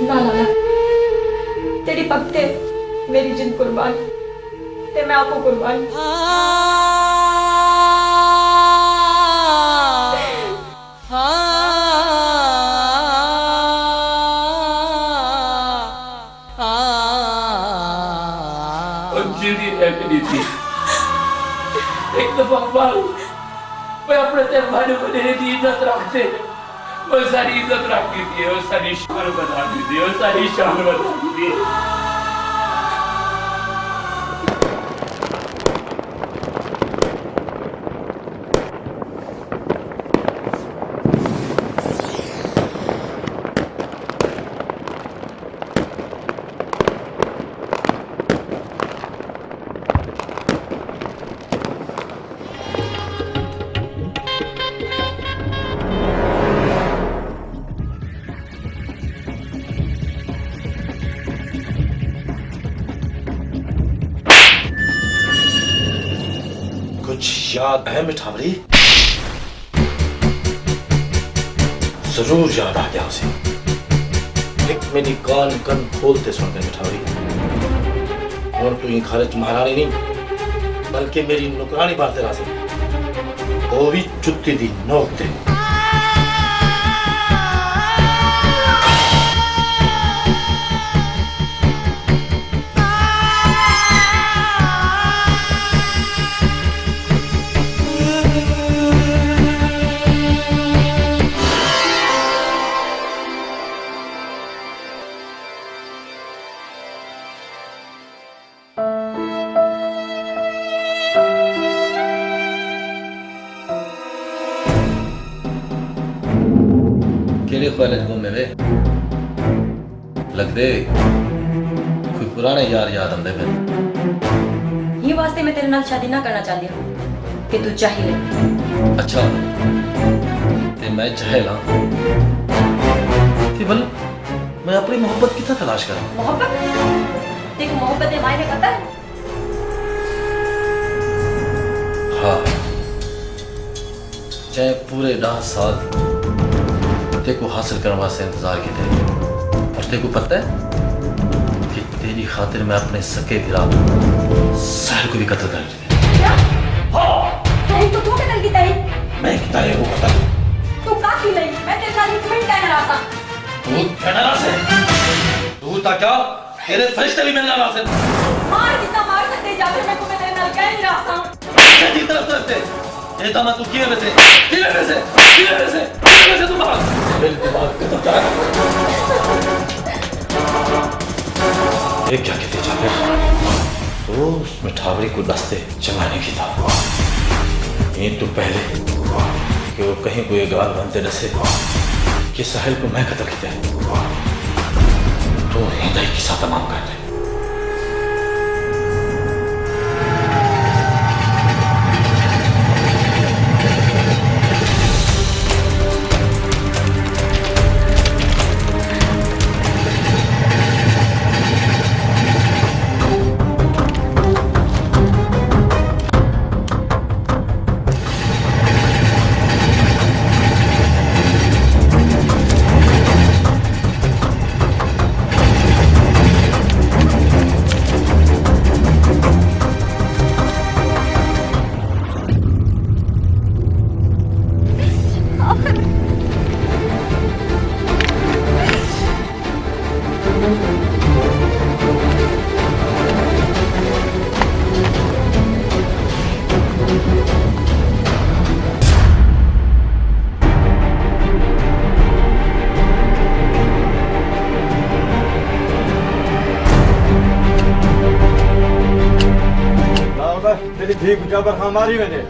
ना ना ना तेरी पक्के मेरी जिन कुर्बान ते मैं आपको कुर्बान एक दफा मैं अपने भाई को मेरी इज्जत रखते वो सारी इज्जत रख दी थी वो सारी शान बना दी थी वो सारी शान बना दी थी कुछ याद है मिठावरी जरूर याद आ गया उसे एक मेरी कान कन खोलते सुन गए मिठावरी और तू ये घर महारानी नहीं बल्कि मेरी नौकरानी बारते रासे वो भी जुत्ती दी नौक दे कॉलेज घूमे वे लगदे कोई पुराने यार याद आंदे पे ये वास्ते मैं तेरे नाल शादी ना करना चाहती हूँ कि तू चाहे ले अच्छा ते मैं चाहे ला कि बल मैं अपनी मोहब्बत कितना तलाश करूं मोहब्बत देख मोहब्बत के मायने पता है हाँ चाहे पूरे 10 साल तेको हासिल करने वास्ते इंतजार किए और तेको पता है कि तेरी खातिर मैं अपने सके भिरा साहिल को भी कत्ल कर दिया। हाँ तो तू कत्ल की तारीख मैं किता है वो पता तू काफी नहीं मैं तेरे साथ एक मिनट कहना रहा था तू कहना रहा से तू ता क्या तेरे फरिश्ते भी मिलना वासे मार कितना मार सकते जावे मैं तुम्हें तेरे नाल कह नहीं रहा था तेरी तरफ तरफ ये दामा तू किए वैसे तू मार मेरे दिमाग का तो ये क्या कहते जाकर तो उस मिठावरी को रास्ते जमाने की था ये तो पहले कि वो कहीं कोई गाल बनते रसे कि साहिल को मैं कतल किया तो हिंदाई की साथ तमाम कर दे तेरी भीख जबर हमारी मैंने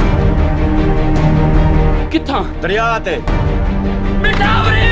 किथा दरिया ते मिठावरी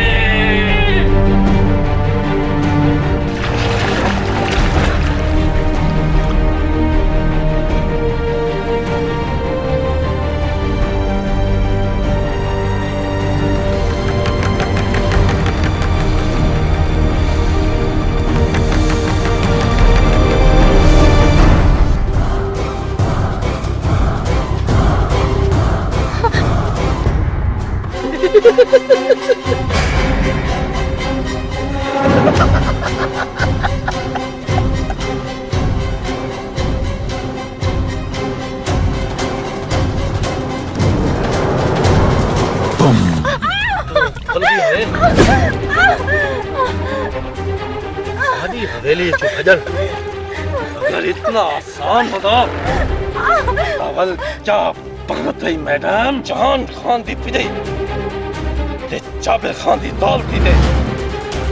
हवेली जो हजर अगर इतना आसान होता अवल क्या भगत है मैडम जान खान दी पिदे ते जाबिर खान दी दौल की दे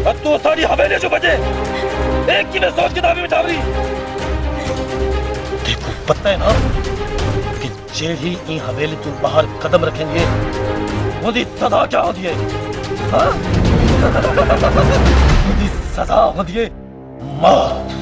अब तो सारी हवेली जो बजे एक की मैं सोच किताबी में चावरी देखो पता है ना कि जेल ही इन हवेली तू बाहर कदम रखेंगे वो दी सदा क्या होती है हाँ वो दी सजा होती है मौत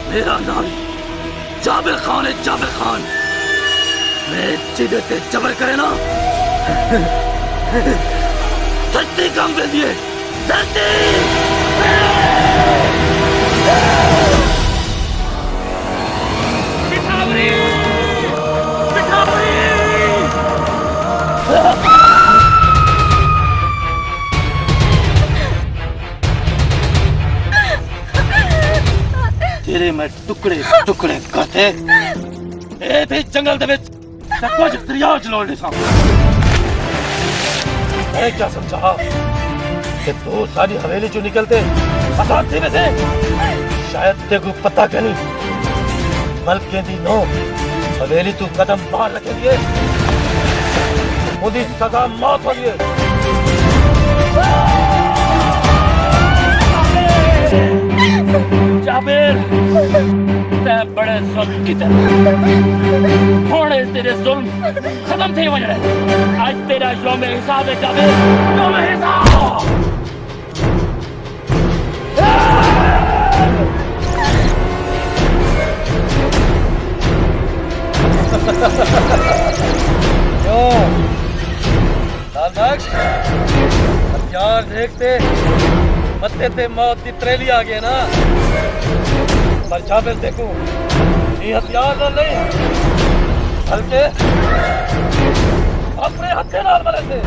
मेरा नाम जाबिर खान है जाबिर खान मैं जिधर ते जबर करे ना धरती काम कर दिए धरती मिठावरी मिठावरी तेरे मैं टुकड़े टुकड़े करते ए भी जंगल दे विच कुछ दरिया च लोड़ सा मैं क्या समझा कि तू सारी हवेली चो निकलते आसान थे वैसे शायद तेरे को पता क्या नहीं बल्कि दी नो हवेली तू कदम बाहर रखे लिए मुझे सजा मौत हो गई जाबिर ते बड़े जुल्म की तरह होने तेरे जुल्म खत्म थे वजह आज तेरा यौम हिसाब है जावे यौम हिसाब हथियार देखते मत्थे ते मौत की त्रेली आ गई ना पर जाबिर देखो ये हथियार ना नहीं बल्कि अपने हथे नाल मरे थे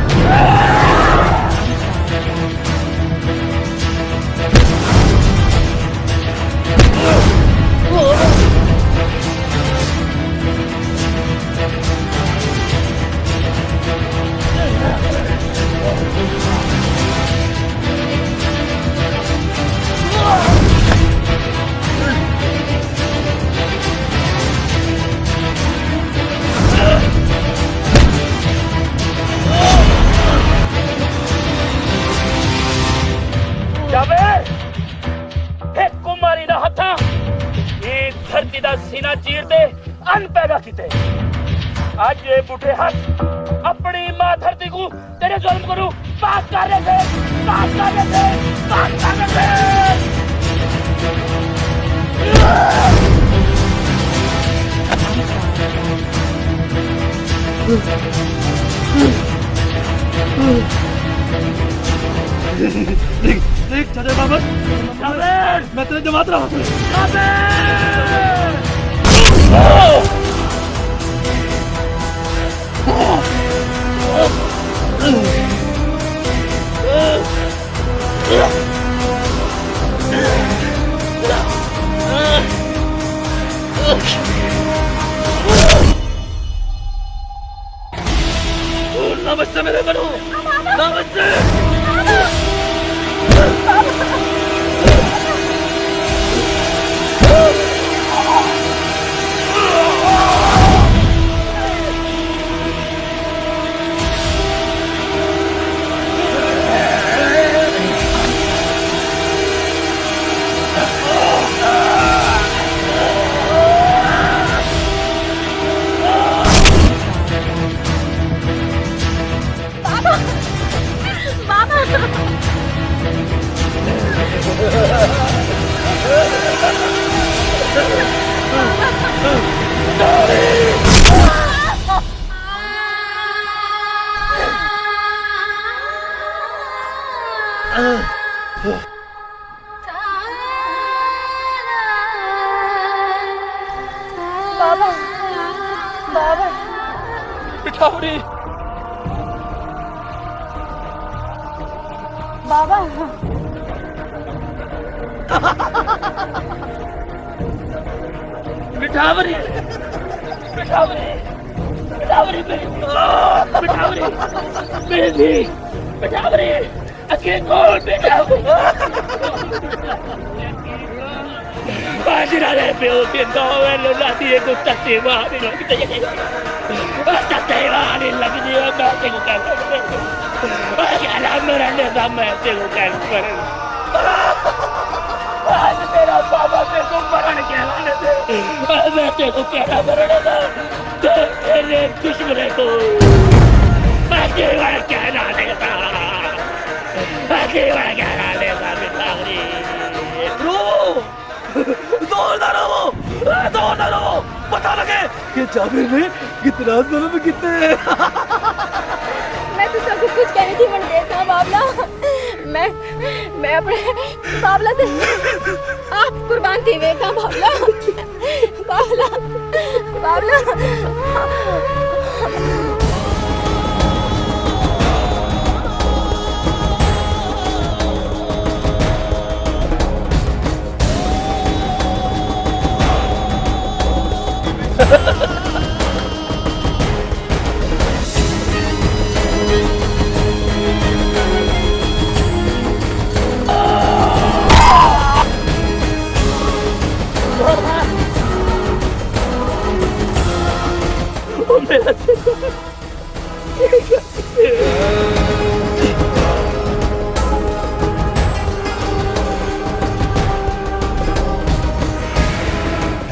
सीना चीर दे अन पैदा किते आज ये बूढ़े हाथ अपनी मां धरती को तेरे जुल्म करू पास कर रहे थे पास कर रहे थे पास कर रहे थे देख चले बाबा मैं तेरे जमात रहा हूँ नमस्ते मेरे बनो नमस्ते बाबा बाबा पिठावरी बाबा पिठावरी पिठावरी पिठावरी पिठावरी मेरी पिठावरी अके कौन पिठावरी बाजरा रे पे के दो वेलो लाती है को तत्ते मार लो कि तत्ते मार लग दियो बात को कर क्या मेरा ने मैं ते को कर पर आज तेरा बाबा ते को मरण के लाने दे मैं ते को क्या मरण दा तेरे दुश्मन को आगे वाला क्या लाने दा आगे वाला क्या लाने दा बितावरी रो जोरदार हो पता लगे कि जाबिर ने कितना जुल्म किते मैं तो सबको कुछ कहनी थी मन देखा बाबला मैं अपने बाबला से आप कुर्बान थी वेखा बाबला बाबला बाबला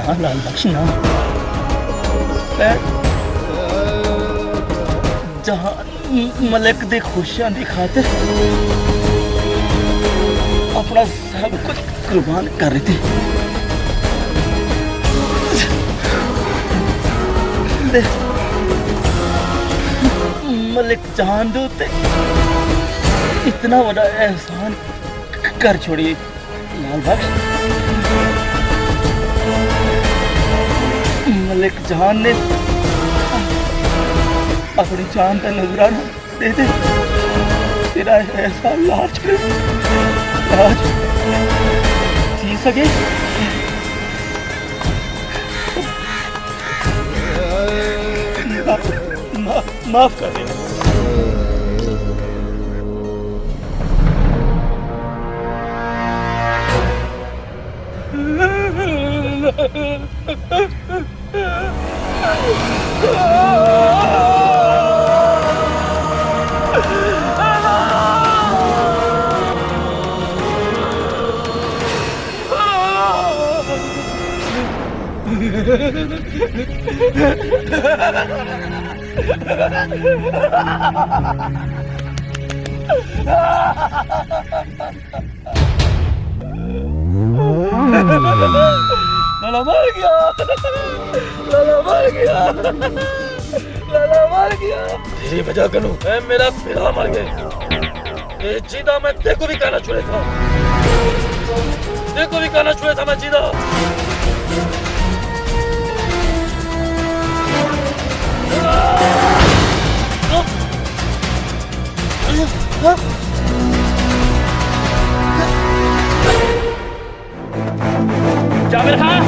ना लाल बख्श ना मैं जहां मलिक दे खुशियां दी खातिर अपना सब कुछ कुर्बान कर रहे थे मलिक जहान दे उत्ते इतना बड़ा एहसान कर छोड़िए लाल बख्श मलिक जहान ने अपनी जान का नजराना दे दे तेरा ऐसा लाज जी सके माफ कर देना लाला मर गया लाला मर गया लाला मर गया तेरी वजह करूं मैं मेरा पिता मर गया ये जीदा मैं देखो भी कहना छुड़े था देखो भी कहना छुड़े था मैं जीदा जाबिर खान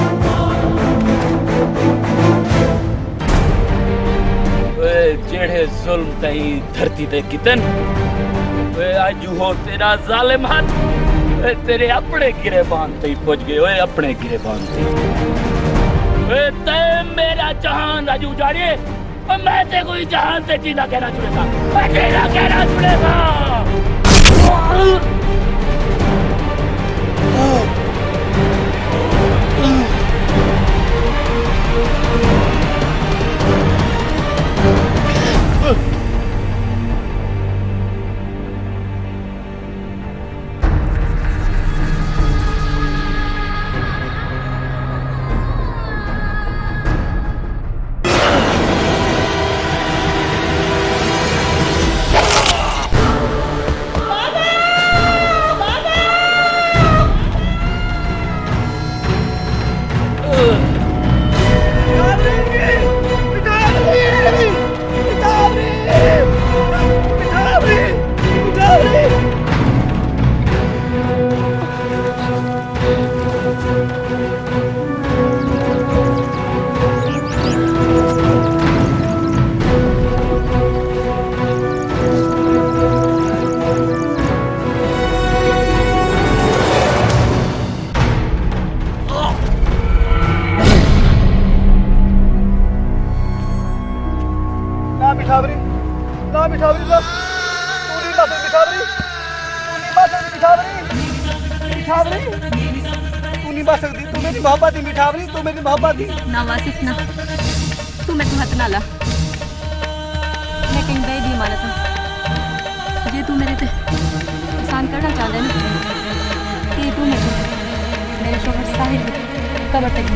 जेड़े जुल्म तई धरती ते कितन आज हो तेरा जालिम हाथ तेरे अपने गिरेबान ते पहुंच गए ओए अपने गिरेबान ते मेरा जहान राजू उजाड़िए मैं ते कोई जहान ते जीना कहना छुड़ेगा मैं जीना कहना छुड़ेगा मिठावरी ना मिठावरी ना तू नहीं बस मिठावरी तू नहीं बस मिठावरी मिठावरी तू नहीं बस सकती तू मेरी मोहब्बत दी मिठावरी तू मेरी मोहब्बत दी ना वासिफ ना तू मैं हाथ ना ला मैं कहीं गई भी मानता जे तू मेरे पे एहसान करना चाहता है ना कि तू मेरे शोहर साहिल कबर तक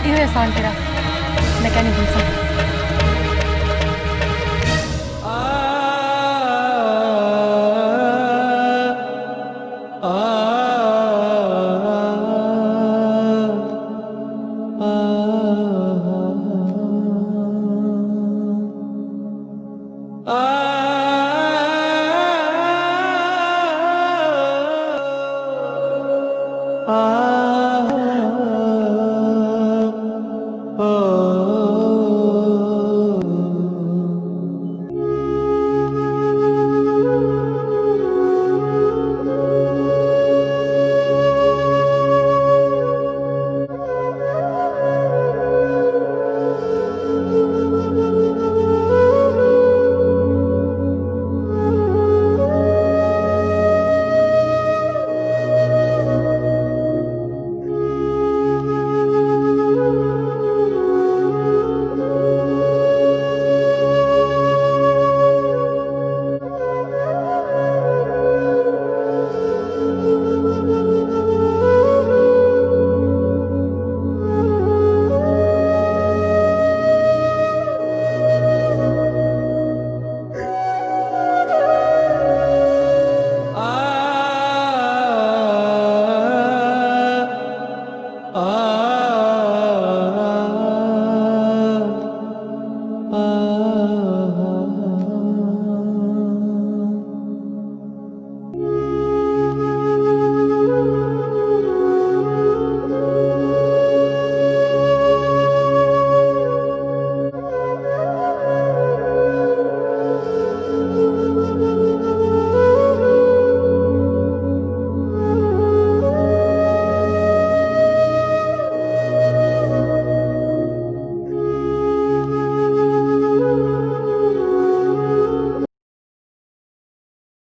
ये एहसान तेरा मैं क्या नहीं भूल सकती Ah